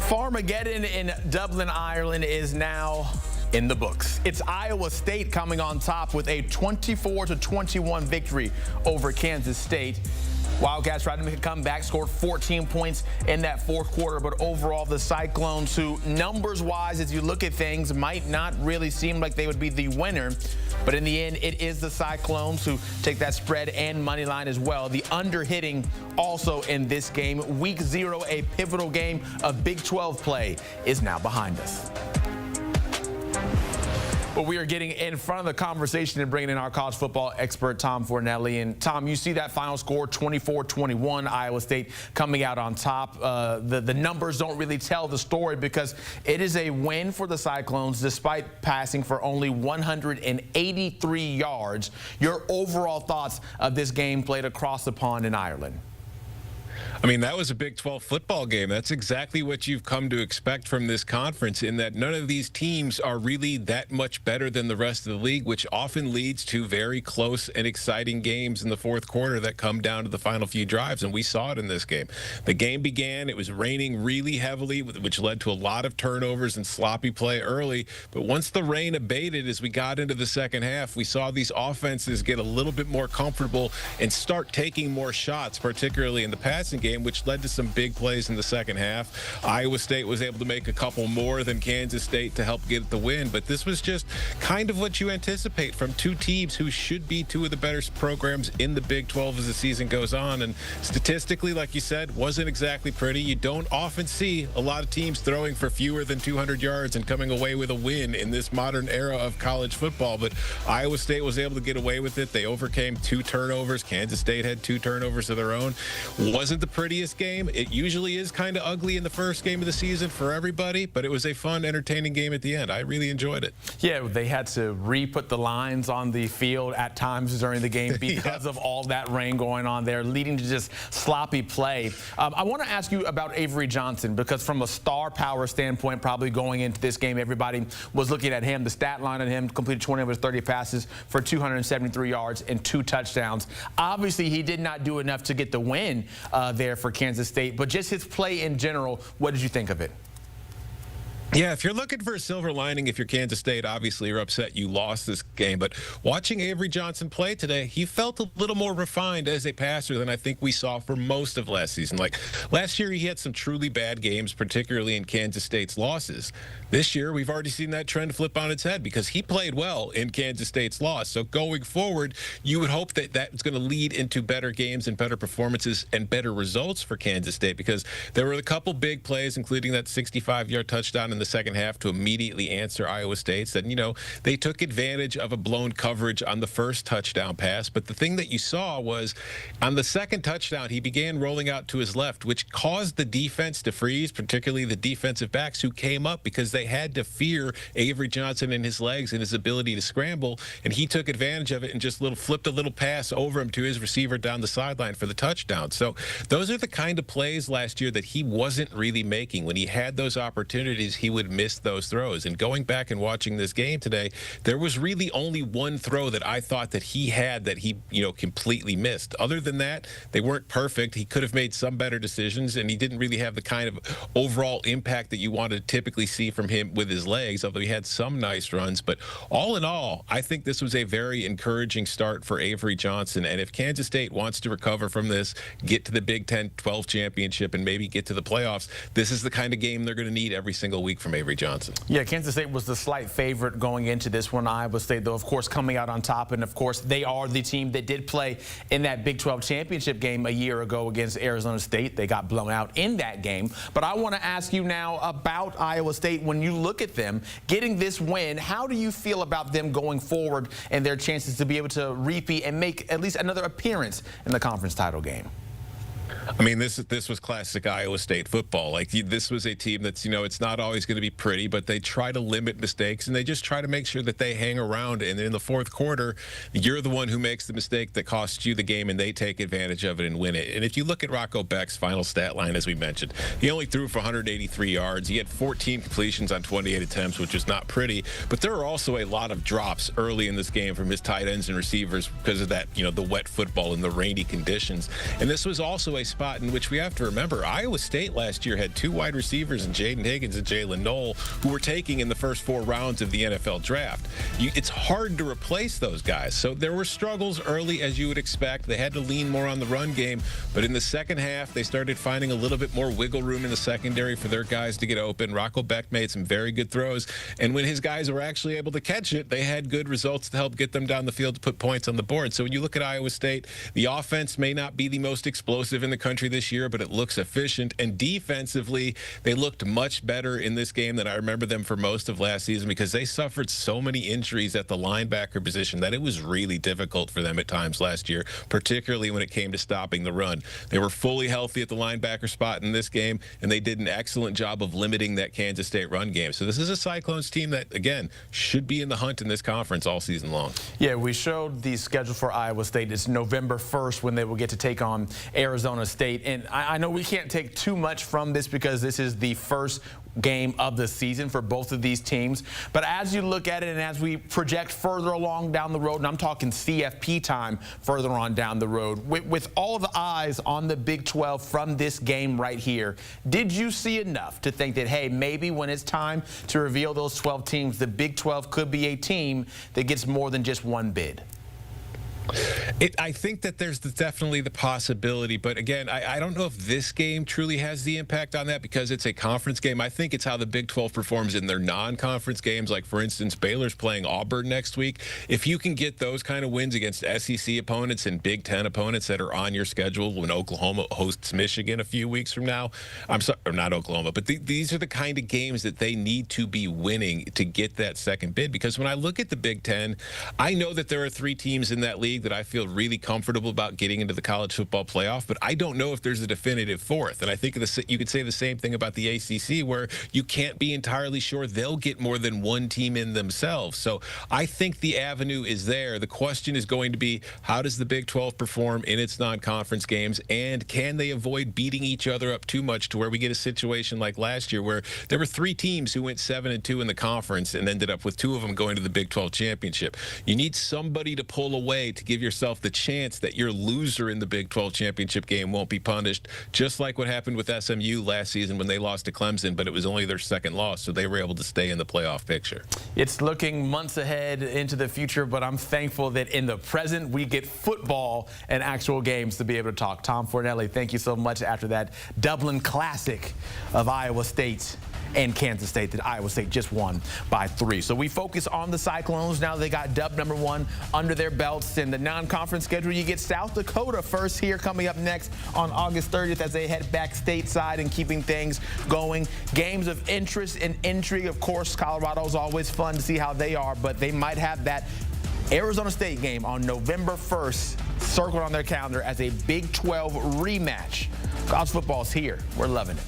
Farmageddon in Dublin, Ireland is now in the books. It's Iowa State coming on top with a 24-21 victory over Kansas State. Wildcats tried to make a comeback, scored 14 points in that fourth quarter, but overall the Cyclones, who numbers-wise, as you look at things, might not really seem like they would be the winner, but in the end, it is the Cyclones who take that spread and money line as well. The under-hitting also in this game. Week 0, a pivotal game of Big 12 play, is now behind us. Well, we are getting in front of the conversation and bringing in our college football expert, Tom Fornelli. And, Tom, you see that final score, 24-21, Iowa State coming out on top. The numbers don't really tell the story because it is a win for the Cyclones despite passing for only 183 yards. Your overall thoughts of this game played across the pond in Ireland? I mean, that was a Big 12 football game. That's exactly what you've come to expect from this conference, in that none of these teams are really that much better than the rest of the league, which often leads to very close and exciting games in the fourth quarter that come down to the final few drives, and we saw it in this game. The game began, it was raining really heavily, which led to a lot of turnovers and sloppy play early, but once the rain abated as we got into the second half, we saw these offenses get a little bit more comfortable and start taking more shots, particularly in the passing game, which led to some big plays in the second half. Iowa State was able to make a couple more than Kansas State to help get the win, but this was just kind of what you anticipate from two teams who should be two of the better programs in the Big 12 as the season goes on. And statistically, like you said, wasn't exactly pretty. You don't often see a lot of teams throwing for fewer than 200 yards and coming away with a win in this modern era of college football, but Iowa State was able to get away with it. They overcame 2 turnovers. Kansas State had 2 turnovers of their own. Wasn't the prettiest game. It usually is kind of ugly in the first game of the season for everybody, but it was a fun, entertaining game at the end. I really enjoyed it. Yeah, they had to re-put the lines on the field at times during the game because of all that rain going on there, leading to just sloppy play. I want to ask you about Avery Johnson, because from a star power standpoint, probably going into this game, everybody was looking at him. The stat line on him: completed 20 of his 30 passes for 273 yards and 2 touchdowns. Obviously, he did not do enough to get the win there for Kansas State, but just his play in general, what did you think of it? Yeah, if you're looking for a silver lining, if you're Kansas State, obviously you're upset you lost this game. But watching Avery Johnson play today, he felt a little more refined as a passer than I think we saw for most of last season. Like last year, he had some truly bad games, particularly in Kansas State's losses. This year, we've already seen that trend flip on its head because he played well in Kansas State's loss. So going forward, you would hope that that's going to lead into better games and better performances and better results for Kansas State, because there were a couple big plays, including that 65-yard touchdown in the second half to immediately answer Iowa State's. That, you know, they took advantage of a blown coverage on the first touchdown pass. But the thing that you saw was on the second touchdown, he began rolling out to his left, which caused the defense to freeze, particularly the defensive backs who came up because they had to fear Avery Johnson and his legs and his ability to scramble. And he took advantage of it and just flipped a little pass over him to his receiver down the sideline for the touchdown. So those are the kind of plays last year that he wasn't really making. When he had those opportunities, he would miss those throws. And going back and watching this game today, there was really only one throw that I thought that he had that he, completely missed. Other than that, they weren't perfect. He could have made some better decisions, and he didn't really have the kind of overall impact that you want to typically see from him with his legs, although he had some nice runs. But all in all, I think this was a very encouraging start for Avery Johnson. And if Kansas State wants to recover from this, get to the Big 12 championship, and maybe get to the playoffs, this is the kind of game they're going to need every single week from Avery Johnson. Yeah, Kansas State was the slight favorite going into this one. Iowa State, though, of course, coming out on top. And, of course, they are the team that did play in that Big 12 championship game a year ago against Arizona State. They got blown out in that game. But I want to ask you now about Iowa State. When you look at them getting this win, how do you feel about them going forward and their chances to be able to repeat and make at least another appearance in the conference title game? I mean, this was classic Iowa State football. Like, this was a team that's, it's not always going to be pretty, but they try to limit mistakes, and they just try to make sure that they hang around. And in the fourth quarter, you're the one who makes the mistake that costs you the game, and they take advantage of it and win it. And if you look at Rocco Beck's final stat line, as we mentioned, he only threw for 183 yards. He had 14 completions on 28 attempts, which is not pretty. But there were also a lot of drops early in this game from his tight ends and receivers because of that, the wet football and the rainy conditions. And this was also a play spot in which we have to remember Iowa State last year had 2 wide receivers in Jaden Higgins and Jalen Knoll who were taking in the first 4 rounds of the NFL draft. It's hard to replace those guys. So there were struggles early, as you would expect. They had to lean more on the run game, but in the second half, they started finding a little bit more wiggle room in the secondary for their guys to get open. Rocco Beck made some very good throws, and when his guys were actually able to catch it, they had good results to help get them down the field to put points on the board. So when you look at Iowa State, the offense may not be the most explosive in the country this year, but it looks efficient, and defensively, they looked much better in this game than I remember them for most of last season because they suffered so many injuries at the linebacker position that it was really difficult for them at times last year, particularly when it came to stopping the run. They were fully healthy at the linebacker spot in this game, and they did an excellent job of limiting that Kansas State run game. So this is a Cyclones team that, again, should be in the hunt in this conference all season long. Yeah, we showed the schedule for Iowa State. It's November 1st when they will get to take on Arizona State. And I know we can't take too much from this because this is the first game of the season for both of these teams. But as you look at it and as we project further along down the road, and I'm talking CFP time further on down the road, with all of the eyes on the Big 12 from this game right here, did you see enough to think that, hey, maybe when it's time to reveal those 12 teams, the Big 12 could be a team that gets more than just one bid? I think that there's definitely the possibility, but again, I don't know if this game truly has the impact on that because it's a conference game. I think it's how the Big 12 performs in their non-conference games. Like, for instance, Baylor's playing Auburn next week. If you can get those kind of wins against SEC opponents and Big 10 opponents that are on your schedule when Oklahoma hosts Michigan a few weeks from now, I'm sorry, or not Oklahoma, but these are the kind of games that they need to be winning to get that second bid. Because when I look at the Big 10, I know that there are 3 teams in that league that I feel really comfortable about getting into the college football playoff, but I don't know if there's a definitive 4th. And I think you could say the same thing about the ACC, where you can't be entirely sure they'll get more than one team in themselves. So I think the avenue is there. The question is going to be, how does the Big 12 perform in its non-conference games, and can they avoid beating each other up too much to where we get a situation like last year where there were 3 teams who went 7-2 in the conference and ended up with 2 of them going to the Big 12 championship. You need somebody to pull away to give yourself the chance that your loser in the Big 12 championship game won't be punished, just like what happened with SMU last season when they lost to Clemson, but it was only their second loss, so they were able to stay in the playoff picture. It's looking months ahead into the future, but I'm thankful that in the present we get football and actual games to be able to talk. Tom Fornelli, thank you so much after that Dublin classic of Iowa State and Kansas State that Iowa State just won by 3. So we focus on the Cyclones now. They got dub number 1 under their belts. In the non-conference schedule, you get South Dakota first here coming up next on August 30th as they head back stateside and keeping things going. Games of interest and intrigue, of course, Colorado's always fun to see how they are, but they might have that Arizona State game on November 1st circled on their calendar as a Big 12 rematch. College football's here. We're loving it.